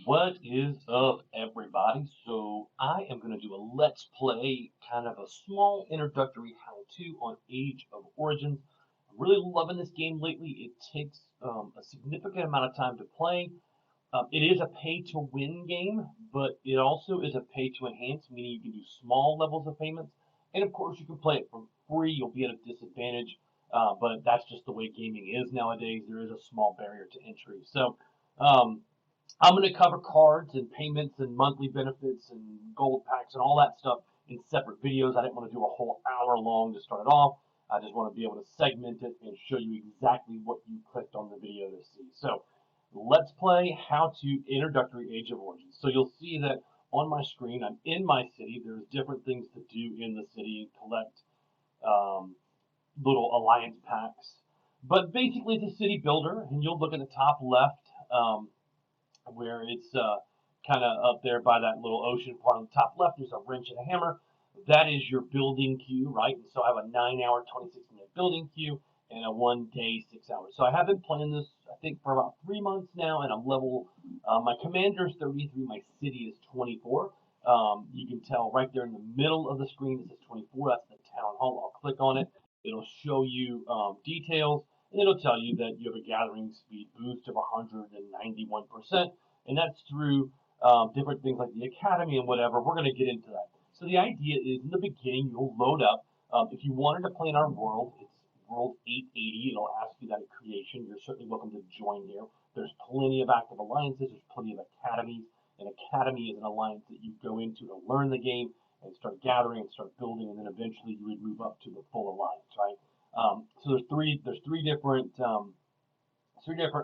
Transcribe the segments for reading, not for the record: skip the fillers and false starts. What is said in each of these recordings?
What is up, everybody? So I am going to do a let's play, kind of a small introductory how-to on Age of Origins. I'm really loving this game lately. It takes a significant amount of time to play. It is a pay-to-win game, but it also is a pay-to-enhance, meaning you can do small levels of payments. And of course, you can play it for free. You'll be at a disadvantage, but that's just the way gaming is nowadays. There is a small barrier to entry. So um, I'm going to cover cards and payments and monthly benefits and gold packs and all that stuff in separate videos. I didn't want to do a whole hour long to start it off. I just want to be able to segment it and show you exactly what you clicked on the video to see. So let's play how to introductory Age of Origins. So you'll see that on my screen, I'm in my city. There's different things to do in the city, collect um, little alliance packs. But basically, it's a city builder, and you'll look at the top left. Where it's kind of up there by that little ocean part on the top left. There's a wrench and a hammer. That is your building queue, right? And so I have a 9 hour, 26-minute building queue and a 1 day, 6 hours. So I have been playing this, I think, for about 3 months now, and I'm level. My commander is 33. My city is 24. You can tell right there in the middle of the screen it says 24. That's the town hall. I'll click on it. It'll show you details. And it'll tell you that you have a gathering speed boost of 191%, and that's through different things like the academy and whatever. We're going to get into that. So the idea is in the beginning, you'll load up. If you wanted to play in our world, it's World 880. It'll ask you that at creation. You're certainly welcome to join here. There's plenty of active alliances. There's plenty of academies. An academy is an alliance that you go into to learn the game and start gathering and start building, and then eventually you would move up to the full alliance, right? So there's three different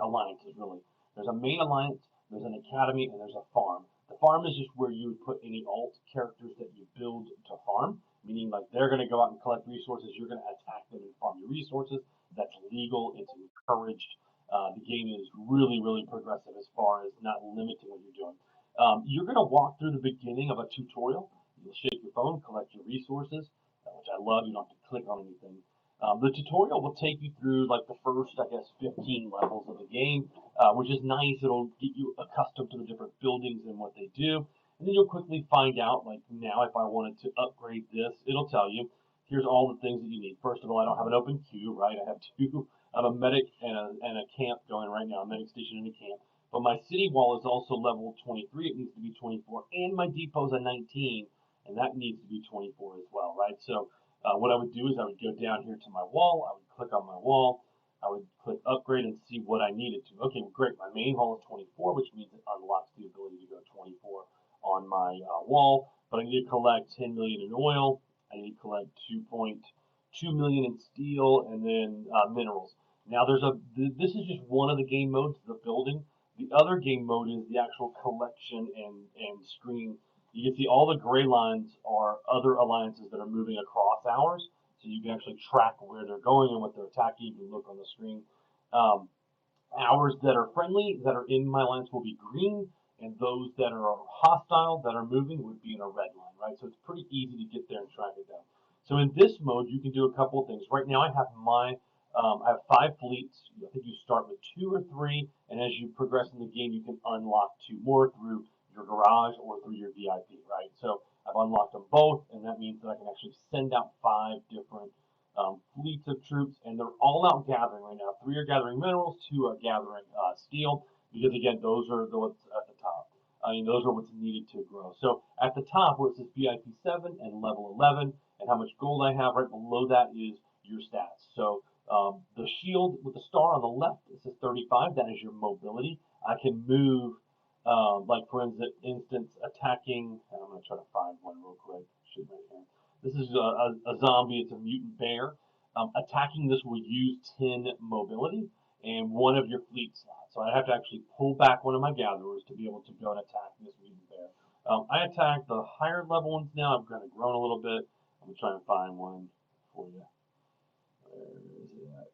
alliances really. There's a main alliance, there's an academy, and there's a farm. The farm is just where you would put any alt characters that you build to farm, meaning like they're going to go out and collect resources, you're going to attack them and farm your resources. That's legal, it's encouraged. The game is really, really progressive as far as not limiting what you're doing. You're going to walk through the beginning of a tutorial. You'll shake your phone, collect your resources, which I love. You don't have to click on anything. The tutorial will take you through like the first, I guess, 15 levels of the game, which is nice. It'll get you accustomed to the different buildings and what they do. And then you'll quickly find out, like now, if I wanted to upgrade this, it'll tell you, here's all the things that you need. First of all, I don't have an open queue, right? I have two. I have a medic and a camp going right now, a medic station and a camp. But my city wall is also level 23. It needs to be 24. And my depot's a 19, and that needs to be 24 as well, right? So what I would do is I would go down here to my wall. I would click on my wall. I would click upgrade and see what I needed to. Okay, well, great. My main hall is 24, which means it unlocks the ability to go 24 on my wall. But I need to collect 10 million in oil. I need to collect 2.2 million in steel, and then minerals. Now this is just one of the game modes, the building. The other game mode is the actual collection and screen. You can see all the gray lines are other alliances that are moving across ours, so you can actually track where they're going and what they're attacking. You can look on the screen. Um, Ours that are friendly, that are in my alliance, will be green, and those that are hostile, that are moving, would be in a red line, right? So it's pretty easy to get there and track it down. So in this mode, you can do a couple of things. Right now, I have 5 fleets. I think you start with 2 or 3, and as you progress in the game, you can unlock 2 more through your garage or through your VIP, right? So I've unlocked them both, and that means that I can actually send out 5 different fleets of troops, and they're all out gathering right now. 3 are gathering minerals, 2 are gathering steel, because again, those are the ones at the top. I mean, those are what's needed to grow. So at the top, where it says VIP 7 and level 11, and how much gold I have, right below that is your stats. So the shield with the star on the left, it says 35. That is your mobility. I can move, like for instance, attacking. I'm going to try to find one real quick. Shoot right here. This is a zombie. It's a mutant bear. Attacking this will use 10 mobility and one of your fleet slots. So I have to actually pull back one of my gatherers to be able to go and attack this mutant bear. I attack the higher level ones now. I've kind of grown a little bit. I'm going to try and find one for you. Where is it at?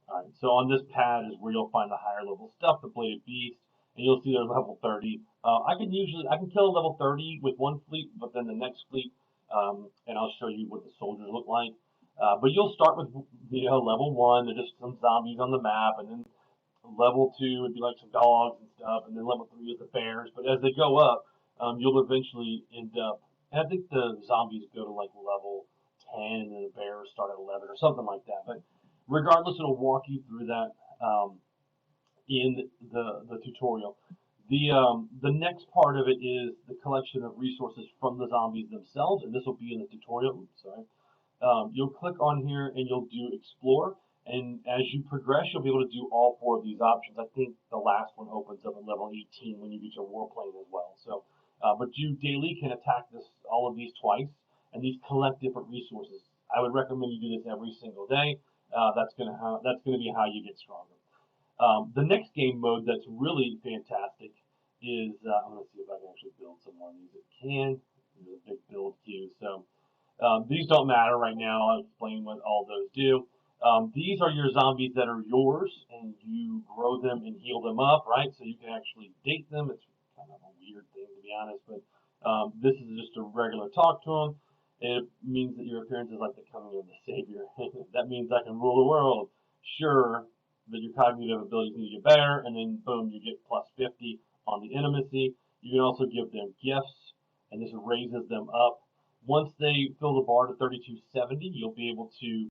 All right, so on this pad is where you'll find the higher level stuff, the bladed beast, and you'll see they're level 30. I can kill a level 30 with one fleet, but then the next fleet, and I'll show you what the soldiers look like. But you'll start with level 1. There's just some zombies on the map, and then Level 2 would be like some dogs and stuff, and then level 3 is the bears. But as they go up, you'll eventually end up. And I think the zombies go to like level 10, and then the bears start at 11 or something like that. But regardless, it'll walk you through that in the tutorial. The next part of it is the collection of resources from the zombies themselves, and this will be in the tutorial. Oops, sorry. You'll click on here and you'll do explore, and as you progress you'll be able to do all 4 of these options. I think the last one opens up at level 18 when you get your warplane as well. So but you daily can attack all of these twice, and these collect different resources. I would recommend you do this every single day. That's gonna be how you get stronger. The next game mode that's really fantastic is, I'm going to see if I can actually build some more of these. It can. There's a big build queue. So these don't matter right now. I'll explain what all those do. These are your zombies that are yours, and you grow them and heal them up, right? So you can actually date them. It's kind of a weird thing, to be honest, but this is just a regular talk to them. It means that your appearance is like the coming of the Savior. That means I can rule the world. Sure, that your cognitive abilities need to get better, and then boom, you get plus 50 on the intimacy. You can also give them gifts, and this raises them up. Once they fill the bar to 3270, you'll be able to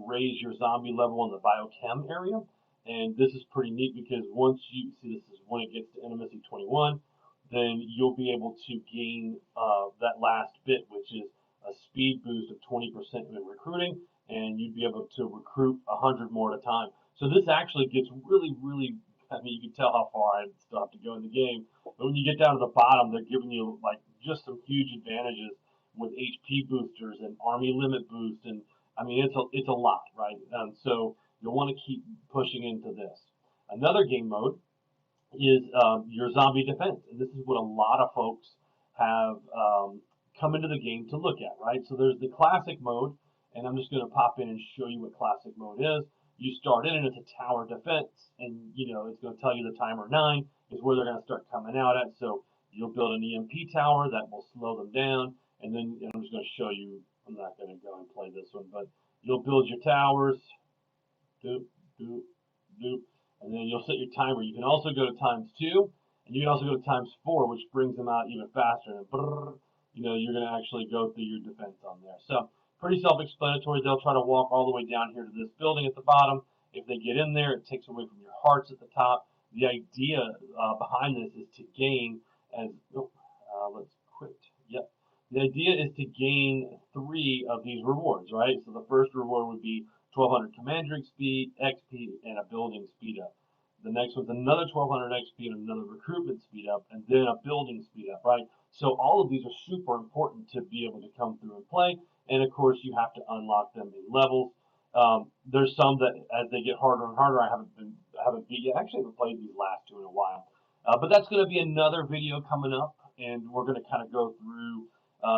raise your zombie level in the biochem area. And this is pretty neat because once you see, this is when it gets to intimacy 21, then you'll be able to gain that last bit, which is a speed boost of 20% in recruiting, and you'd be able to recruit 100 more at a time. So this actually gets really, really, I mean, you can tell how far I still have to go in the game. But when you get down to the bottom, they're giving you like just some huge advantages with HP boosters and army limit boost. And I mean, it's a lot, right? So you'll want to keep pushing into this. Another game mode is your zombie defense. And this is what a lot of folks have come into the game to look at, right? So there's the classic mode, and I'm just going to pop in and show you what classic mode is. You start in and it's a tower defense, and you know it's going to tell you the timer 9 is where they're going to start coming out at. So you'll build an EMP tower that will slow them down, and then I'm just going to show you. I'm not going to go and play this one, but you'll build your towers, doop, doop, doop, and then you'll set your timer. You can also go to times 2, and you can also go to times 4, which brings them out even faster. And brrr, you know you're going to actually go through your defense on there. So pretty self-explanatory. They'll try to walk all the way down here to this building at the bottom. If they get in there, it takes away from your hearts at the top. The idea behind this is to gain, let's quit. Yep. The idea is to gain 3 of these rewards, right? So the first reward would be 1200 commander speed, XP, and a building speed up. The next one's another 1200 XP and another recruitment speed up, and then a building speed up, right? So all of these are super important to be able to come through and play. And of course, you have to unlock them in levels. There's some that, as they get harder and harder, I haven't beat yet. Actually, I haven't played these last 2 in a while. But that's going to be another video coming up, and we're going to kind of go through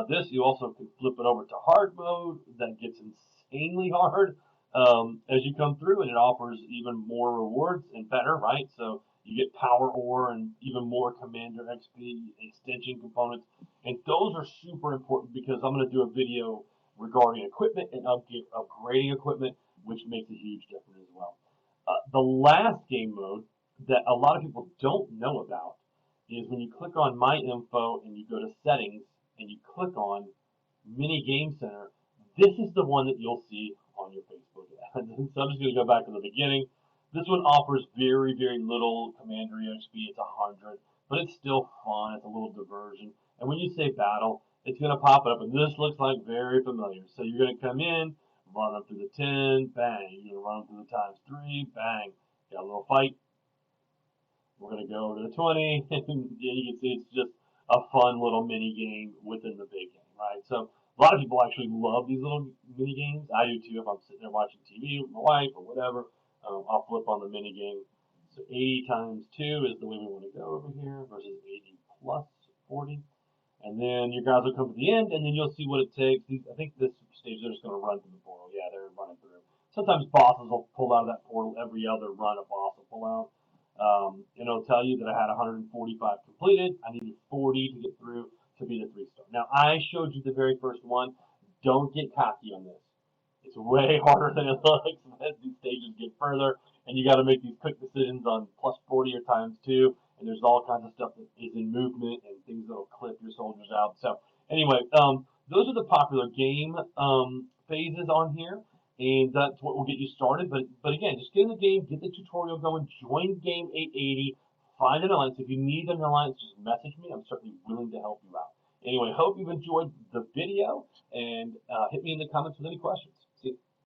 this. You also can flip it over to hard mode. That gets insanely hard as you come through, and it offers even more rewards and better, right? So you get power ore and even more commander XP, extension components, and those are super important because I'm going to do a video regarding equipment and upgrading equipment, which makes a huge difference as well. The last game mode that a lot of people don't know about is when you click on My Info and you go to Settings and you click on Mini Game Center, this is the one that you'll see on your Facebook ad. So I'm just going to go back to the beginning. This one offers very, very little commander XP. It's 100, but it's still fun. It's a little diversion. And when you say battle, it's going to pop up, and this looks like very familiar. So you're going to come in, run up through the 10, bang. You're going to run through the times 3, bang. Got a little fight. We're going to go over to the 20, and you can see it's just a fun little mini game within the big game, right? So a lot of people actually love these little mini games. I do too if I'm sitting there watching TV with my wife or whatever. I'll flip on the mini game. So 80 times 2 is the way we want to go over here versus 80 plus 40. And then your guys will come to the end, and then you'll see what it takes. I think this stage they're just going to run through the portal. Yeah, they're running through. Sometimes bosses will pull out of that portal. Every other run a boss will pull out. And it'll tell you that I had 145 completed. I needed 40 to get through to be the 3-star. Now, I showed you the very first one. Don't get cocky on this. It's way harder than it looks as these stages get further. and you got to make these quick decisions on plus 40 or times 2, and there's all kinds of stuff that is in movement and things that'll clip your soldiers out. So anyway, those are the popular game phases on here, and that's what will get you started. But again, just get in the game, get the tutorial going, join Game 880, find an alliance. If you need an alliance, just message me. I'm certainly willing to help you out. Anyway, hope you've enjoyed the video, and hit me in the comments with any questions.